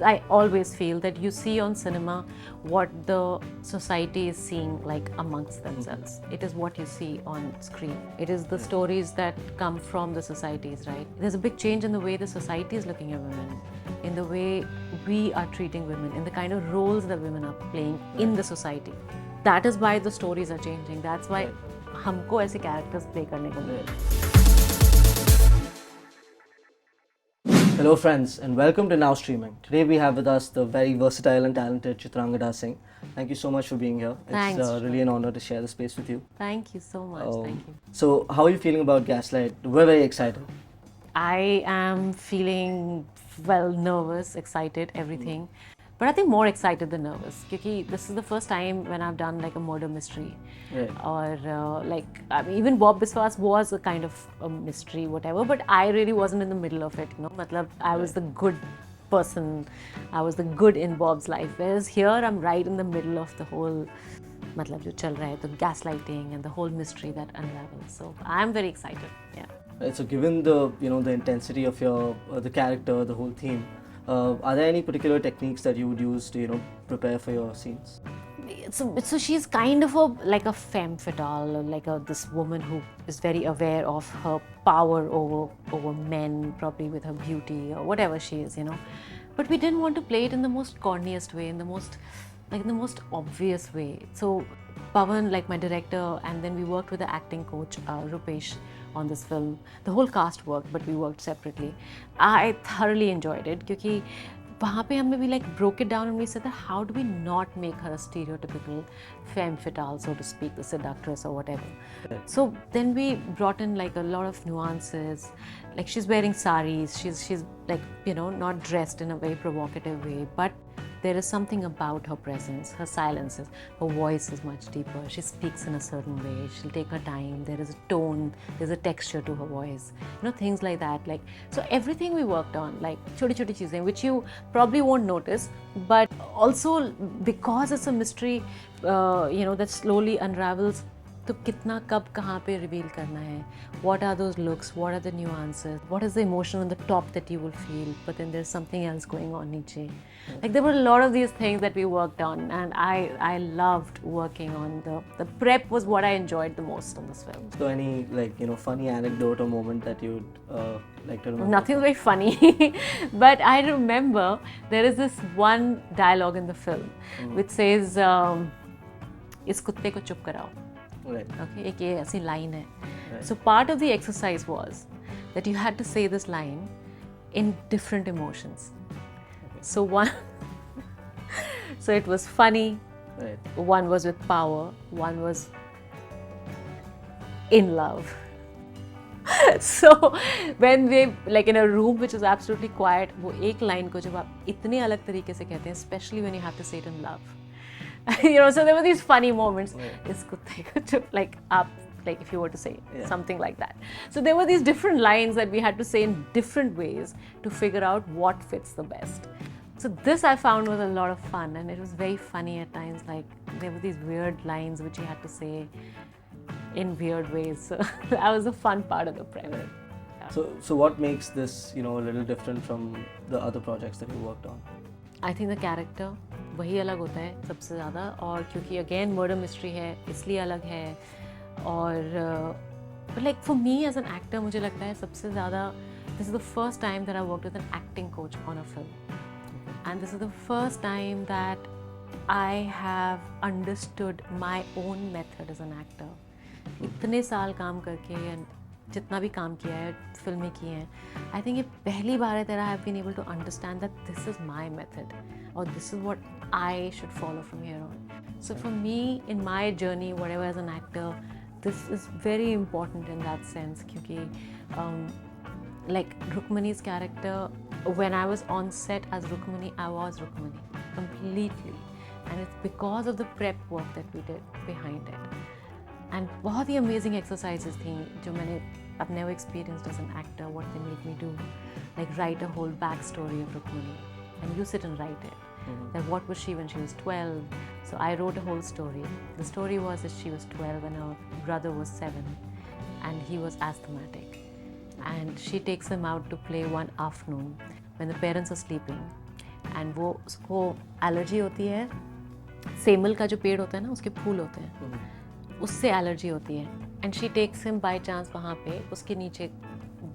I always feel that you see on cinema what the society is seeing like amongst themselves. It is what you see on screen. It is the stories that come from the societies, right? There's a big change in the way the society is looking at women, in the way we are treating women, in the kind of roles that women are playing in the society. That is why the stories are changing. That's why हमको ऐसे characters play करने को मिले. Hello friends and welcome to Now Streaming. Today we have with us the very versatile and talented Chitrangada Singh. Thank you so much for being here. Thanks. It's really an honor to share the space with you. Thank you so much. Thank you. So how are you feeling about Gaslight? We're very excited. I am feeling, well, nervous, excited, everything. But I think more excited than nervous because this is the first time when I've done like a murder mystery. Right. Or even Bob Biswas was a kind of a mystery, whatever, but I really wasn't in the middle of it, Matlab, I was the good person, I was the good in Bob's life, whereas here I'm right in the middle of the whole matlab jo chal raha hai, the gaslighting and the whole mystery that unravels. So I'm very excited, yeah. Right, so given the the intensity of your the character, the whole theme, are there any particular techniques that you would use to prepare for your scenes? So she's kind of like a femme fatale, like this woman who is very aware of her power over men, probably with her beauty or whatever she is, But we didn't want to play it in the most corniest way, in the most obvious way. So Pawan, like my director, and then we worked with the acting coach Rupesh on this film. The whole cast worked, but we worked separately. I thoroughly enjoyed it because वहाँ पे हमने we broke it down and we said that how do we not make her a stereotypical femme fatale, so to speak, the seductress or whatever. So then we brought in a lot of nuances. Like she's wearing saris, she's not dressed in a very provocative way, but there is something about her presence, her silences, her voice is much deeper, she speaks in a certain way, she'll take her time, there is a tone, there's a texture to her voice, things like that. So everything we worked on, choti cheezein, which you probably won't notice, but also because it's a mystery, that slowly unravels. तो कितना कब कहाँ पे reveal करना है, what are those looks, what are the nuances, what is the emotion on the top that you will feel, but then there's something else going on नीचे. There were a lot of these things that we worked on, and I loved working on the prep was what I enjoyed the most on this film. So any funny anecdote or moment that you'd like to remember? Nothing very funny, but I remember there is this one dialogue in the film which says इस कुत्ते को चुप कराओ. Right. Okay, एक ये ऐसी line है. So part of the exercise was that you had to say this line in different emotions. Okay. So so it was funny. Right. One was with power. One was in love. So when we in a room which is absolutely quiet, वो एक line को जब आप इतने अलग तरीके से कहते हैं, especially when you have to say it in love. So there were these funny moments. If you were to say something like that. So there were these different lines that we had to say in different ways to figure out what fits the best. So this I found was a lot of fun, and it was very funny at times. There were these weird lines which you had to say in weird ways. So that was a fun part of the prep. Yeah. So what makes this a little different from the other projects that you worked on? I think the character वही अलग होता है सबसे ज़्यादा, और क्योंकि again murder mystery है इसलिए अलग है. और but for me as an actor मुझे लगता है सबसे ज़्यादा this is the first time that I worked with an acting coach on a film, and this is the first time that I have understood my own method as an actor. इतने साल काम करके and जितना भी काम किया है, फिल्में की हैं, I think ये पहली बार है that I have been able to understand that this is my method, or this is what I should follow from here on. So for me, in my journey, whatever as an actor, this is very important in that sense, क्योंकि Rukmani's character, when I was on set as Rukmani, I was Rukmani completely, and it's because of the prep work that we did behind it. And बहुत ही amazing exercises थी जो I've never experienced as an actor, what they made me do, write a whole backstory of Rukmani, and you sit and write it. That what was she when she was 12? So I wrote a whole story. The story was that she was 12 and her brother was 7, and he was asthmatic, and she takes him out to play one afternoon when the parents are sleeping, and वो उसको allergy होती है, सेमल का जो पेड़ होता है ना उसके फूल होते हैं, उससे एलर्जी होती है. And she takes him by chance वहाँ पे उसके नीचे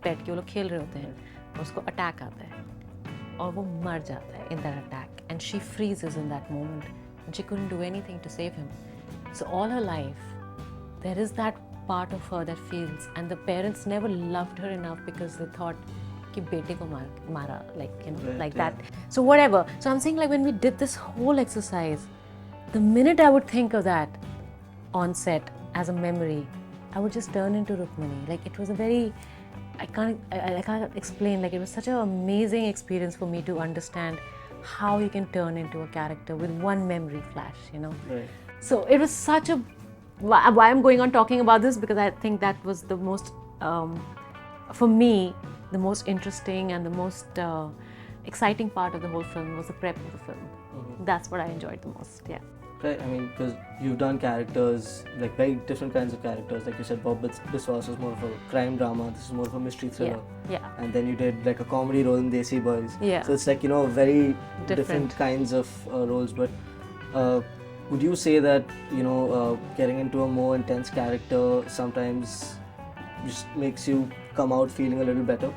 बैठ के वो लोग खेल रहे होते हैं, उसको अटैक आता है और वो मर जाता है in that attack. And she freezes in that moment and she couldn't do anything to save him. So all her life there is that part of her that feels, and the parents never loved her enough because they thought कि बेटे को मारा, like you know, right, like yeah. that. So whatever. So I'm saying, like, when we did this whole exercise, the minute I would think of that on set as a memory, I would just turn into Rukmini. Like, it was a very, I can't explain. Like, it was such an amazing experience for me to understand how you can turn into a character with one memory flash, you know. Right. So it was such a, why I'm going on talking about this, because I think that was the most, for me, the most interesting and the most exciting part of the whole film was the prep of the film. That's what I enjoyed the most. Yeah. Right, I mean, because you've done characters, like very different kinds of characters. Like you said, Bob Biswas was more of a crime drama, this is more of a mystery thriller. Yeah. And then you did like a comedy role in Desi Boys. Yeah. So it's like, you know, very different kinds of roles. But would you say that, you know, getting into a more intense character sometimes just makes you come out feeling a little better?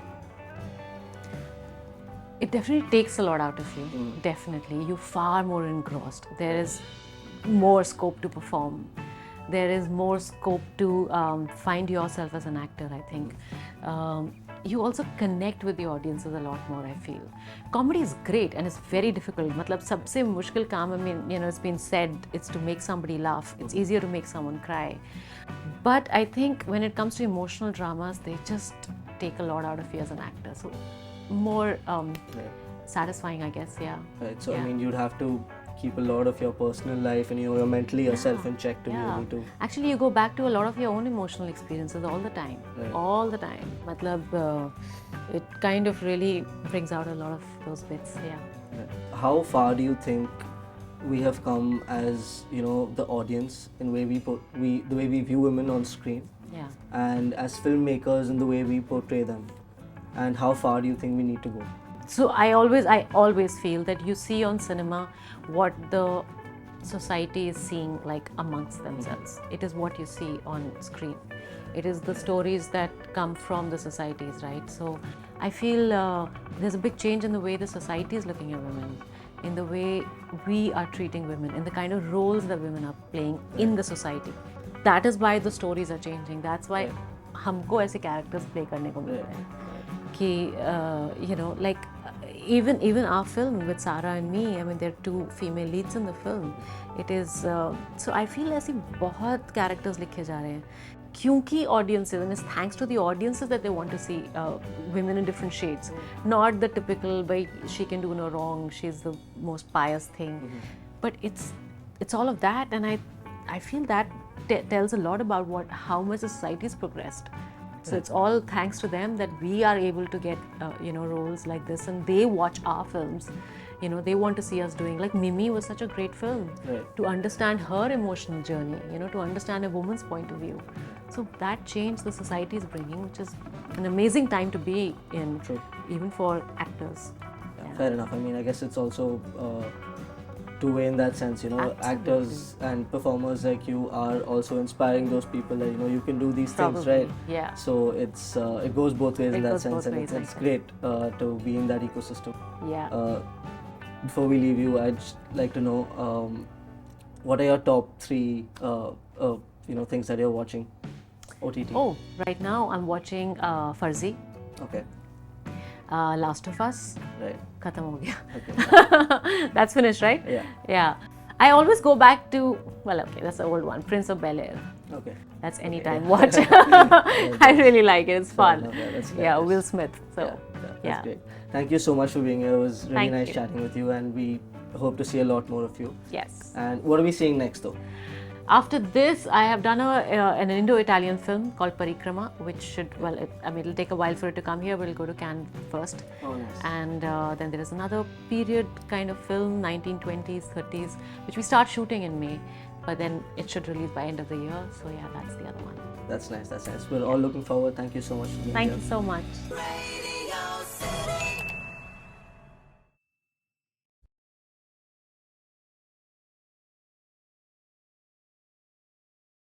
It definitely takes a lot out of you. Definitely. You're far more engrossed. There is more scope to perform. There is more scope to find yourself as an actor, I think. You also connect with the audiences a lot more, I feel. Comedy is great and it's very difficult. Matlab, sabse mushkil kaam, I mean, you know, it's been said, it's to make somebody laugh. It's easier to make someone cry. But I think when it comes to emotional dramas, they just take a lot out of you as an actor. So more satisfying, I guess, yeah. Right, so yeah. I mean, you'd have to keep a lot of your personal life and, you know, you're mentally yourself in check to be able to... Actually, you go back to a lot of your own emotional experiences all the time. Right. All the time. Matlab, it kind of really brings out a lot of those bits, yeah. Right. How far do you think we have come as, you know, the audience in the way we view women on screen? Yeah. And as filmmakers in the way we portray them? And how far do you think we need to go? So I always feel that you see on cinema what the society is seeing, like, amongst themselves. It is what you see on screen. It is the stories that come from the societies, right? So I feel there's a big change in the way the society is looking at women, in the way we are treating women, in the kind of roles that women are playing in the society. That is why the stories are changing. That's why हमको ऐसे characters play करने को मिल रहे हैं कि you know, like even our film with Sara and me, I mean, there are 2 female leads in the film. It is so I feel ऐसी बहुत characters लिखे जा रहे हैं क्योंकि audiences, and it's thanks to the audiences that they want to see women in different shades, not the typical by she can do no wrong, she's the most pious thing, but it's all of that, and I feel that tells a lot about how much the society has progressed. So it's all thanks to them that we are able to get you know, roles like this, and they watch our films. You know, they want to see us doing, like Mimi was such a great film to understand her emotional journey, you know, to understand a woman's point of view. So that change the society is bringing, which is an amazing time to be in, even for actors. Yeah. Fair enough. I mean, I guess it's also two-way in that sense, you know. Absolutely. Actors and performers like you are also inspiring those people that, you know, you can do these things, right? Yeah. So it's it goes both ways in that sense, and it's great to be in that ecosystem. Yeah. Before we leave you, I'd just like to know what are your top 3 you know, things that you're watching OTT? Oh, right now I'm watching Farzi. Okay. Last of Us. Right. Khatam ho gaya. Okay. That's finished, right? Yeah. Yeah. I always go back to, well, okay, that's the old one, Prince of Bel-Air. Okay. That's anytime watch. I really like it. It's fun. That's yeah, nice. Will Smith. So, that's great. Thank you so much for being here. It was really Thank nice you. chatting with you, and we hope to see a lot more of you. Yes. And what are we seeing next, though? After this, I have done an Indo-Italian film called Parikrama, which should, well, I mean, it'll take a while for it to come here. We'll go to Cannes first. Oh, nice. And then there is another period kind of film, 1920s, 30s, which we start shooting in May. But then it should release by end of the year. So yeah, that's the other one. That's nice. That's nice. We're all looking forward. Thank you so much for being here. Thank you so much.